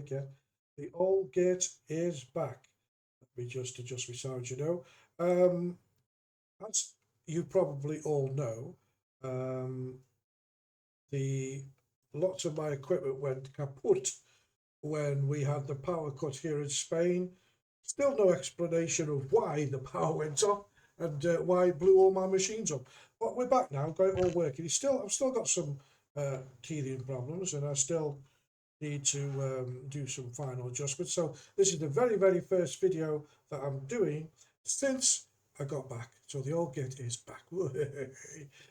break yet. The old gate is back. Let me just adjust my sound, you know. As you probably all know, um, the lots of my equipment went kaput when we had the power cut here in Spain. Still no explanation of why the power went off and why it blew all my machines up. But we're back now, got it all working. I've still got some teething problems, and I still need to do some final adjustments. So this is the very first video that I'm doing since I got back. So the old git is back.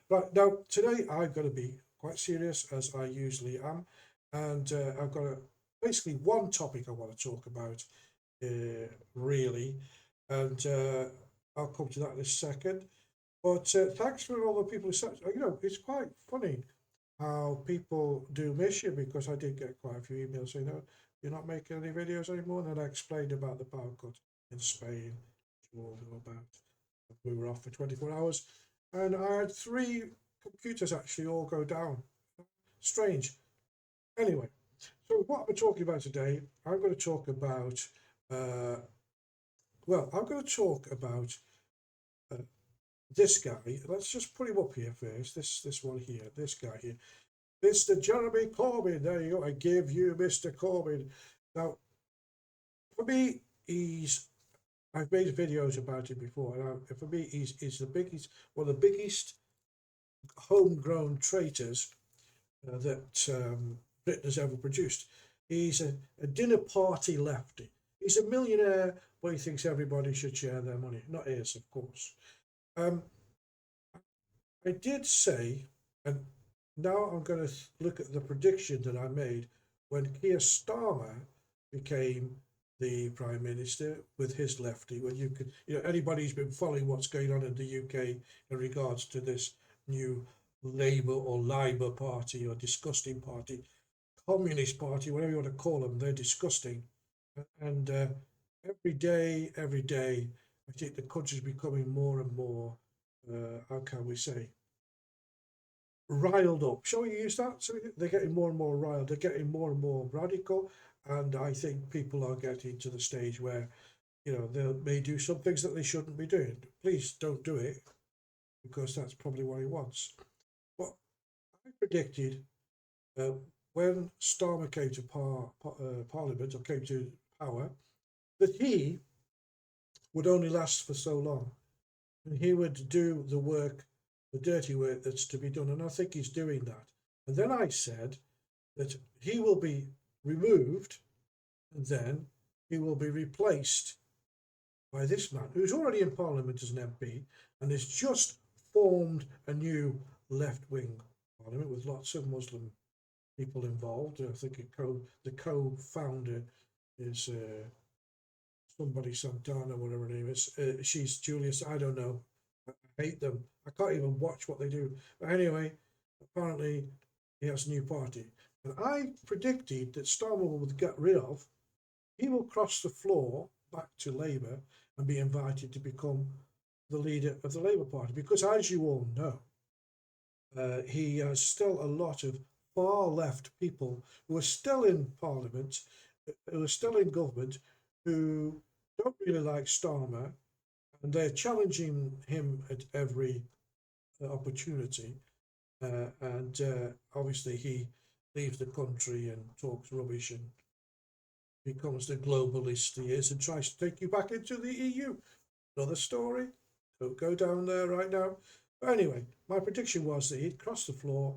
Right, now today I'm going to be quite serious as I usually am, and I've got basically one topic I want to talk about really, and I'll come to that in a second. But thanks for all the people who said, you know, it's quite funny how people do miss you, because I did get quite a few emails saying, no, you're not making any videos anymore. And then I explained about the power cut in Spain, which you all know about. We were off for 24 hours, and I had 3 computers actually all go down. Strange. Anyway, so what we're talking about today, I'm going to talk about, uh, I'm going to talk about uh, this guy. Let's just put him up here first. This one here, this guy here. Mr. Jeremy Corbyn. There you go. I give you Mr. Corbyn. Now, for me, I've made videos about him before, and for me, he's one of the biggest homegrown traitors that Britain has ever produced. He's a dinner party lefty. He's a millionaire, but he thinks everybody should share their money. Not his, of course. Um, I did say, and now I'm going to look at the prediction that I made when Keir Starmer became the Prime Minister with his lefty. When anybody who's been following what's going on in the UK in regards to this new Labour or Labour Party or disgusting party, Communist Party, whatever you want to call them, they're disgusting. And every day, I think the country's becoming more and more, how can we say, riled up. Shall we use that? So they're getting more and more riled. They're getting more and more radical, and I think people are getting to the stage where, they may do some things that they shouldn't be doing. Please don't do it, because that's probably what he wants. But I predicted uh, when Starmer came to Parliament, or came to power, that he would only last for so long, and he would do the work, the dirty work that's to be done. And I think he's doing that. And then I said that he will be removed, and then he will be replaced by this man who's already in Parliament as an MP and has just formed a new left-wing parliament with lots of Muslim people involved. I think the co-founder is somebody Santana, whatever her name is. She's Julius. I don't know. I hate them. I can't even watch what they do. But anyway, apparently he has a new party. And I predicted that Starmer would get rid of. He will cross the floor back to Labour and be invited to become the leader of the Labour Party. Because as you all know, he has still a lot of far left people who are still in Parliament, who are still in government, who don't really like Starmer, and they're challenging him at every opportunity. And obviously, he leaves the country and talks rubbish and becomes the globalist he is and tries to take you back into the EU. Another story. Don't go down there right now. But anyway, my prediction was that he'd cross the floor,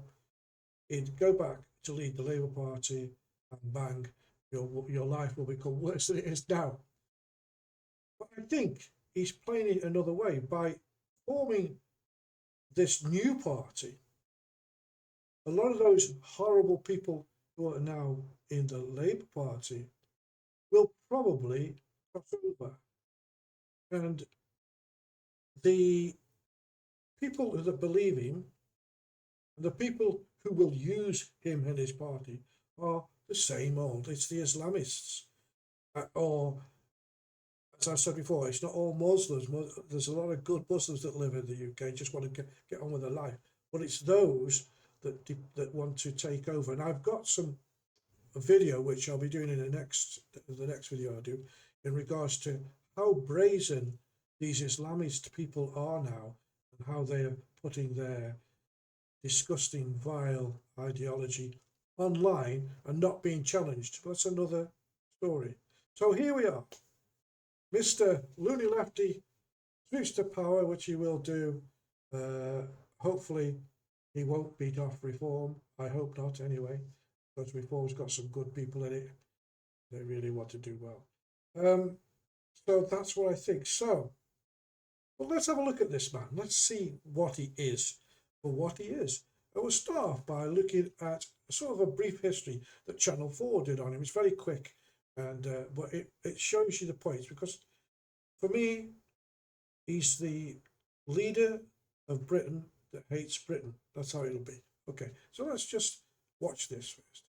he'd go back to lead the Labour Party, and bang, your life will become worse than it is now. But I think he's playing it another way by forming this new party. A lot of those horrible people who are now in the Labour Party will probably cross over. And the people that believe him, the people who will use him and his party, are the same old. It's the Islamists. Or, as I said before, it's not all Muslims. There's a lot of good Muslims that live in the UK, just want to get on with their life. But it's those that want to take over. And I've got some a video which I'll be doing in the next video I do, in regards to how brazen these Islamist people are now, and how they are putting their disgusting, vile ideology online and not being challenged. That's another story. So here we are. Mr. Loony Lefty switch to power, which he will do. Hopefully he won't beat off reform. I hope not anyway, because reform's got some good people in it. They really want to do well. So that's what I think. So, well, let's have a look at this man. Let's see what he is for what he is. I will start off by looking at sort of a brief history that Channel 4 did on him. It's very quick, and but it shows you the points, because for me, he's the leader of Britain that hates Britain. That's how it'll be. Okay, so let's just watch this first.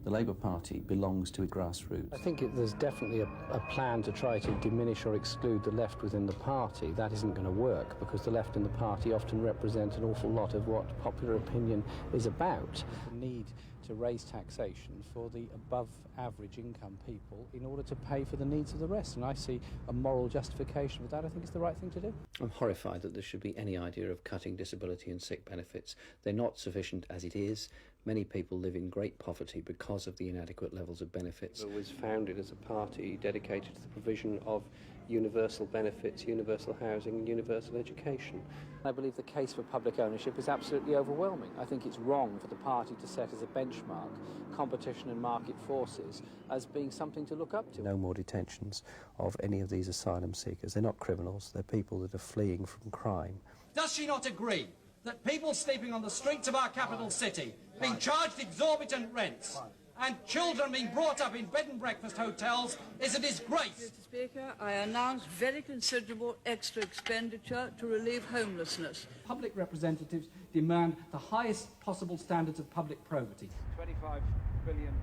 The Labour Party belongs to grassroots. I think there's definitely a plan to try to diminish or exclude the left within the party. That isn't going to work, because the left in the party often represent an awful lot of what popular opinion is about. The need to raise taxation for the above average income people in order to pay for the needs of the rest. And I see a moral justification with that. I think it's the right thing to do. I'm horrified that there should be any idea of cutting disability and sick benefits. They're not sufficient as it is. Many people live in great poverty because of the inadequate levels of benefits. It was founded as a party dedicated to the provision of universal benefits, universal housing and universal education. I believe the case for public ownership is absolutely overwhelming. I think it's wrong for the party to set as a benchmark competition and market forces as being something to look up to. No more detentions of any of these asylum seekers. They're not criminals, they're people that are fleeing from crime. Does she not agree that people sleeping on the streets of our capital city, being charged exorbitant rents, and children being brought up in bed and breakfast hotels is a disgrace? Mr. Speaker, I announce very considerable extra expenditure to relieve homelessness. Public representatives demand the highest possible standards of public probity. £25 billion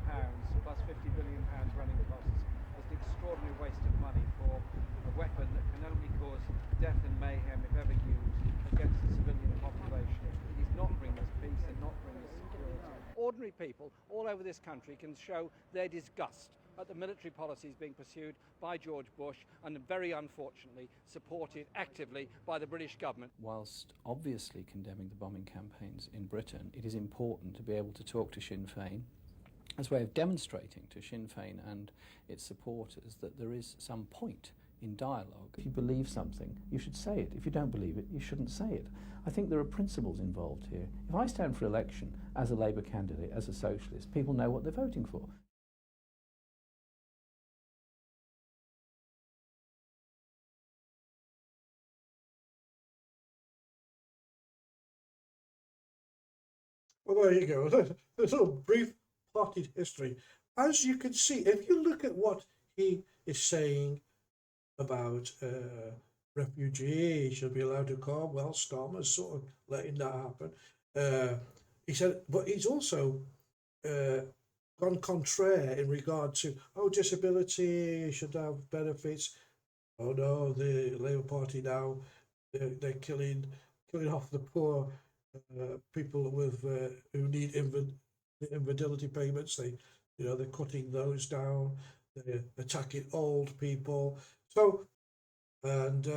plus £50 billion running costs is an extraordinary waste of money for a weapon that can only cause death and mayhem, if ever used, against the civilian population. It is not bring us peace and not bring us security. Ordinary people all over this country can show their disgust at the military policies being pursued by George Bush and very unfortunately supported actively by the British government. Whilst obviously condemning the bombing campaigns in Britain, it is important to be able to talk to Sinn Féin as a way of demonstrating to Sinn Féin and its supporters that there is some point in dialogue. If you believe something, you should say it. If you don't believe it, you shouldn't say it. I think there are principles involved here. If I stand for election as a Labour candidate, as a socialist, people know what they're voting for. Well, there you go. A little brief plotted history. As you can see, if you look at what he is saying about refugees should be allowed to come, well, Starmer's sort of letting that happen. He said, but he's also gone contraire in regard to, disability should have benefits. Oh no, the Labour Party now, they're killing off the poor people with who need invalidity payments. They're cutting those down. They're attacking old people. So, and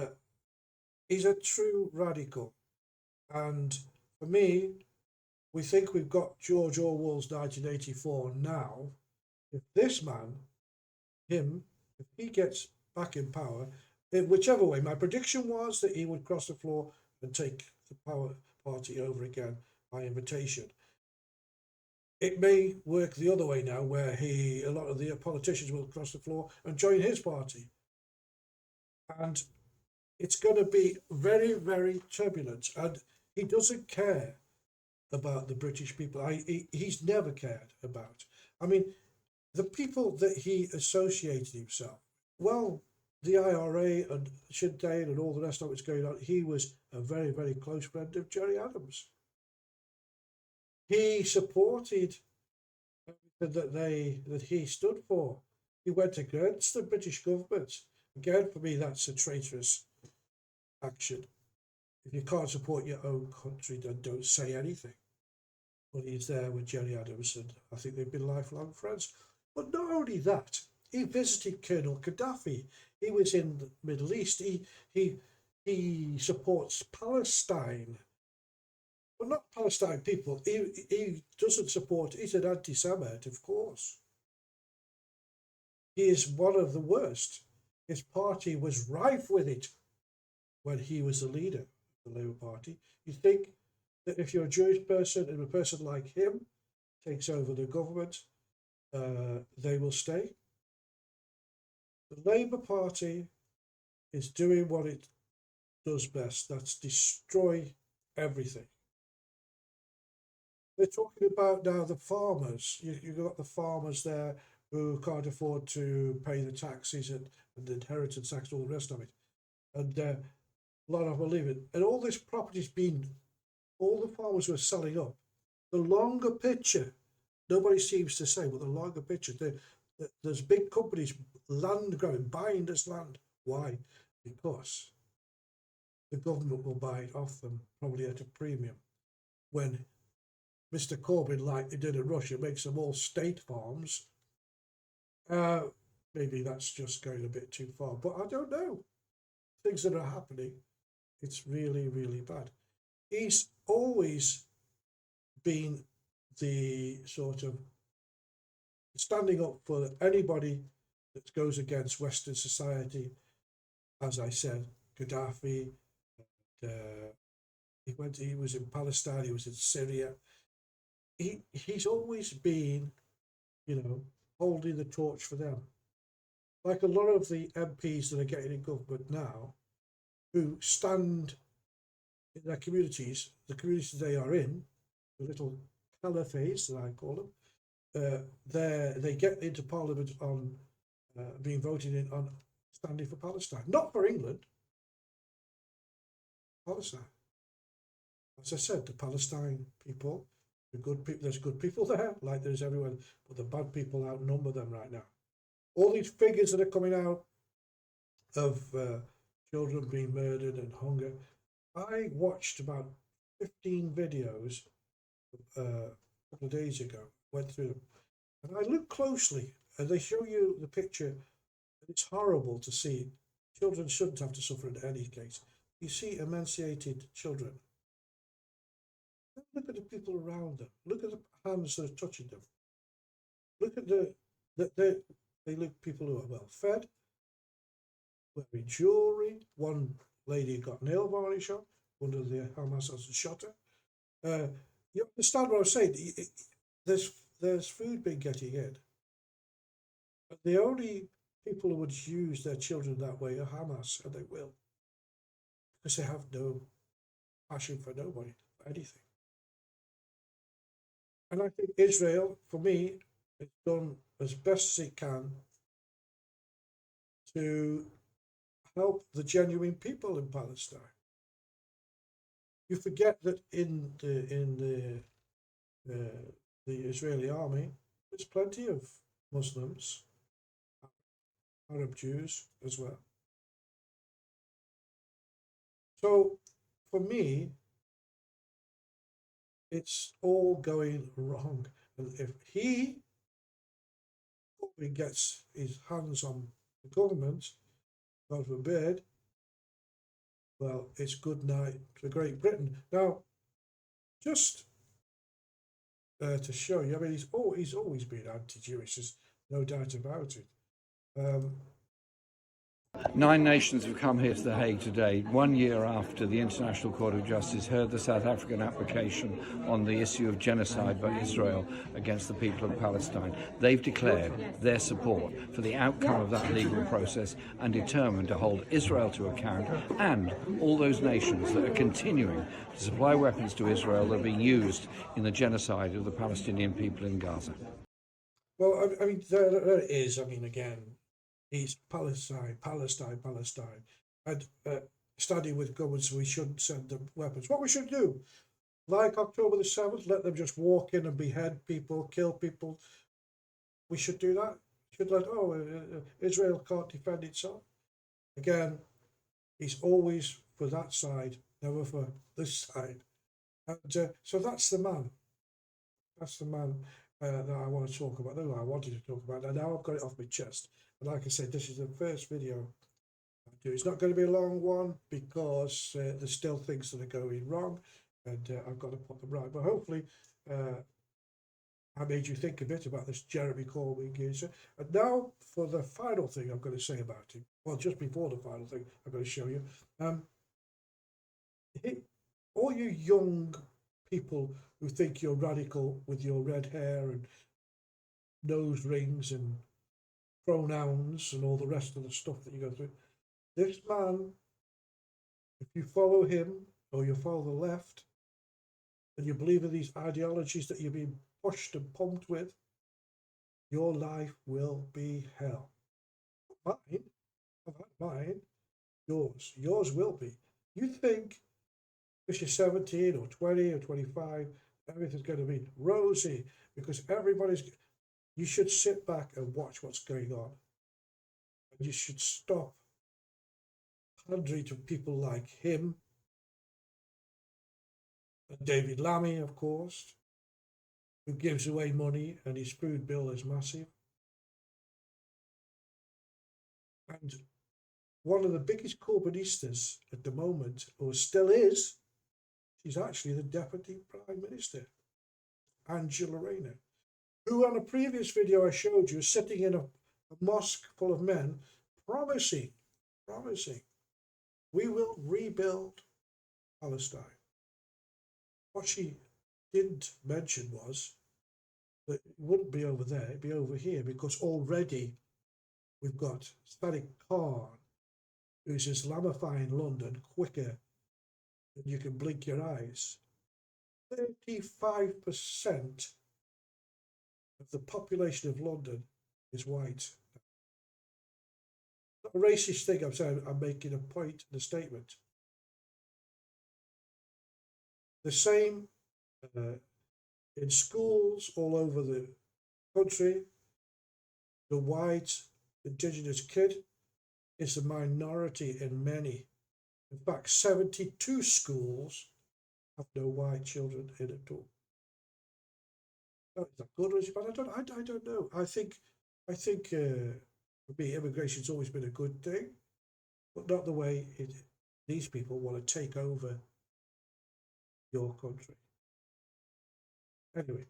he's a true radical. And for me, we think we've got George Orwell's 1984 now. If this man, if he gets back in power, in whichever way, my prediction was that he would cross the floor and take the power party over again by invitation. It may work the other way now, where a lot of the politicians will cross the floor and join his party. And it's going to be very, very turbulent. And he doesn't care about the British people. He's never cared about. I mean, the people that he associated himself, well, the IRA and Sinn Féin and all the rest of what's going on, he was a very, very close friend of Gerry Adams. He supported everything that he stood for. He went against the British government. Again, for me, that's a traitorous action. If you can't support your own country, then don't say anything. when he's there with Jerry Adams, and I think they've been lifelong friends. But not only that, he visited Colonel Gaddafi. He was in the Middle East. He supports Palestine, but not Palestine people. He doesn't support. He's an anti-Semite, of course. He is one of the worst. His party was rife with it when he was the leader of the Labour Party. You think that if you're a Jewish person and a person like him takes over the government, they will stay? The Labour Party is doing what it does best. That's destroy everything. They're talking about now the farmers. You've got the farmers there who can't afford to pay the taxes and the inheritance tax and all the rest of it. And a lot of them are leaving. And all this property's been, all the farmers were selling up. The longer picture, nobody seems to say, but the longer picture, there's big companies, land grabbing, buying this land. Why? Because the government will buy it off them, probably at a premium. When Mr. Corbyn, like they did in Russia, makes them all state farms, maybe that's just going a bit too far. But I don't know. Things that are happening, it's really, really bad. He's always been the sort of standing up for anybody that goes against Western society. As I said, Gaddafi, he was in Palestine, he was in Syria. He's always been, holding the torch for them. Like a lot of the MPs that are getting in government now, who stand in their communities, the communities they are in, the little caliphates that I call them, they get into Parliament on being voted in on standing for Palestine, not for England. Palestine. As I said, the Palestine people, the good people. There's good people there, like there's everywhere, but the bad people outnumber them right now. All these figures that are coming out of children being murdered and hunger. I watched about 15 videos a couple of days ago, went through them, and I looked closely, and they show you the picture, and it's horrible to see. Children shouldn't have to suffer in any case. You see emaciated children. Look at the people around them. Look at the hands that are touching them. Look at they look people who are well fed, wearing jewelry. One lady got nail varnish on. One of the Hamas has shot her. You understand what I'm saying? There's food being getting in. But the only people who would use their children that way are Hamas, and they will. Because they have no passion for nobody, for anything. And I think Israel, for me, has done as best as it can to help the genuine people in Palestine. You forget that in the Israeli army, there's plenty of Muslims, Arab Jews as well. So for me, it's all going wrong. And if he gets his hands on the government, God forbid, well, it's good night to Great Britain. Now, just to show you, I mean, he's always been anti-Jewish, there's no doubt about it. 9 nations have come here to The Hague today, 1 year after the International Court of Justice heard the South African application on the issue of genocide by Israel against the people of Palestine. They've declared their support for the outcome of that legal process and determined to hold Israel to account and all those nations that are continuing to supply weapons to Israel that are being used in the genocide of the Palestinian people in Gaza. Well, I mean, there it is. I mean, again, he's Palestine, and standing with governments, we shouldn't send them weapons. What we should do, like October the 7th, let them just walk in and behead people, kill people. We should do that. Should let, Israel can't defend itself. Again, he's always for that side, never for this side. And so that's the man. That's the man that I want to talk about. No, I wanted to talk about, and now I've got it off my chest. And like I said, this is the first video I do. It's not going to be a long one because there's still things that are going wrong, and I've got to put them right. But hopefully, I made you think a bit about this Jeremy Corbyn geezer. And now for the final thing I'm going to say about him. Well, just before the final thing I'm going to show you. All you young people who think you're radical with your red hair and nose rings and pronouns and all the rest of the stuff that you go through, this man, if you follow him or you follow the left and you believe in these ideologies that you're being pushed and pumped with, your life will be hell. Mine, I've had mine, yours will be. You think if you're 17 or 20 or 25, everything's going to be rosy because you should sit back and watch what's going on. And you should stop pandering to people like him and David Lammy, of course, who gives away money and his food bill is massive. And one of the biggest Corbynistas at the moment, or still is, she's actually the Deputy Prime Minister, Angela Rayner, who on a previous video I showed you is sitting in a mosque full of men promising, we will rebuild Palestine. What she didn't mention was that it wouldn't be over there, it'd be over here, because already we've got Sadiq Khan, who's Islamifying London quicker than you can blink your eyes. 35% of the population of London is white. Not a racist thing I'm saying, I'm making a point in the statement. The same in schools all over the country. The white indigenous kid is a minority in many. In fact, 72 schools have no white children in it at all. Is that good or is it bad? I don't know. I think for me, immigration's always been a good thing, but not the way these people want to take over your country. Anyway,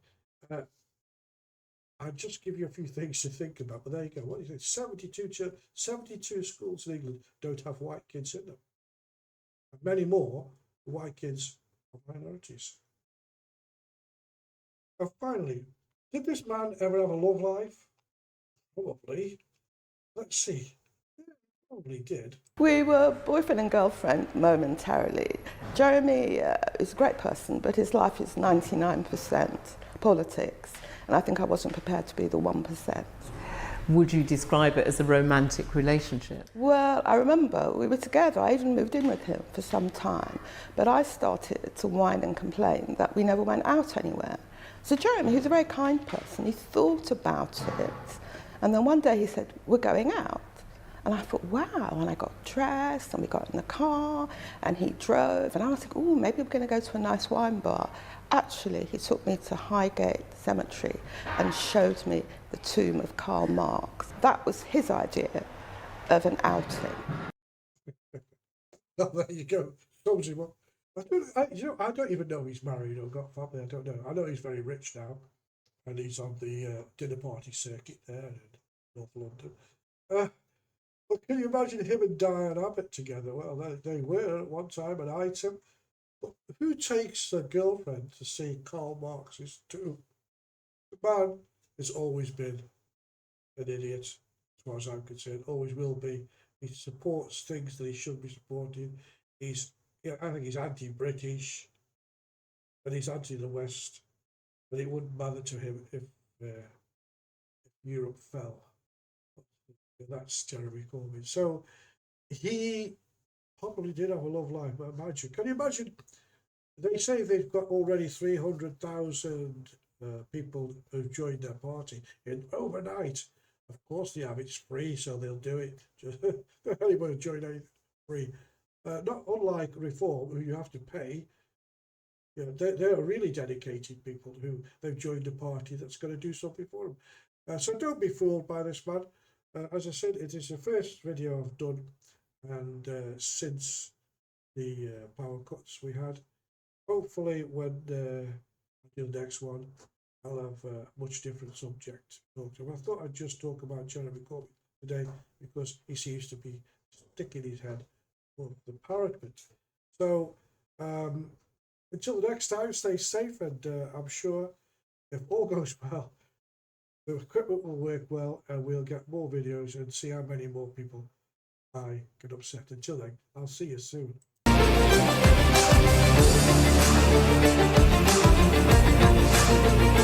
I'll just give you a few things to think about, but there you go. What do you think? 72 schools in England don't have white kids in them. And many more white kids are minorities. And finally, did this man ever have a love life? Probably. Let's see. Yeah, probably did. We were boyfriend and girlfriend momentarily. Jeremy is a great person, but his life is 99% politics, and I think I wasn't prepared to be the 1%. Would you describe it as a romantic relationship? Well, I remember we were together. I even moved in with him for some time, but I started to whine and complain that we never went out anywhere. So Jeremy, who's a very kind person, he thought about it, and then one day he said, we're going out. And I thought, wow, and I got dressed, and we got in the car, and he drove, and I was like, oh, maybe we're going to go to a nice wine bar. Actually, he took me to Highgate Cemetery and showed me the tomb of Karl Marx. That was his idea of an outing. Oh, there you go. I don't even know if he's married or got family. I don't know. I know he's very rich now, and he's on the dinner party circuit there in North London. But can you imagine him and Diane Abbott together? Well, they were at one time an item. But who takes a girlfriend to see Karl Marx's tomb? The man has always been an idiot, as far as I'm concerned. Always will be. He supports things that he shouldn't be supporting. I think he's anti-British, and he's anti the West. But it wouldn't matter to him if Europe fell. That's Jeremy Corbyn. So he probably did have a love life, but imagine, can you imagine? They say they've got already 300,000 people who've joined their party in overnight. Of course they have, it's free, so they'll do it. Just anybody join anything free. Not unlike Reform, who you have to pay. You know, they're really dedicated people who they've joined a party that's going to do something for them. So don't be fooled by this man. As I said, it is the first video I've done, and since the power cuts we had. Hopefully, when I do the next one, I'll have a much different subject to talk to. I thought I'd just talk about Jeremy Corbyn today because he seems to be sticking his head above the parapet. So until the next time, stay safe, and I'm sure if all goes well, the equipment will work well, and we'll get more videos and see how many more people I can upset. Until then, I'll see you soon. Thank you.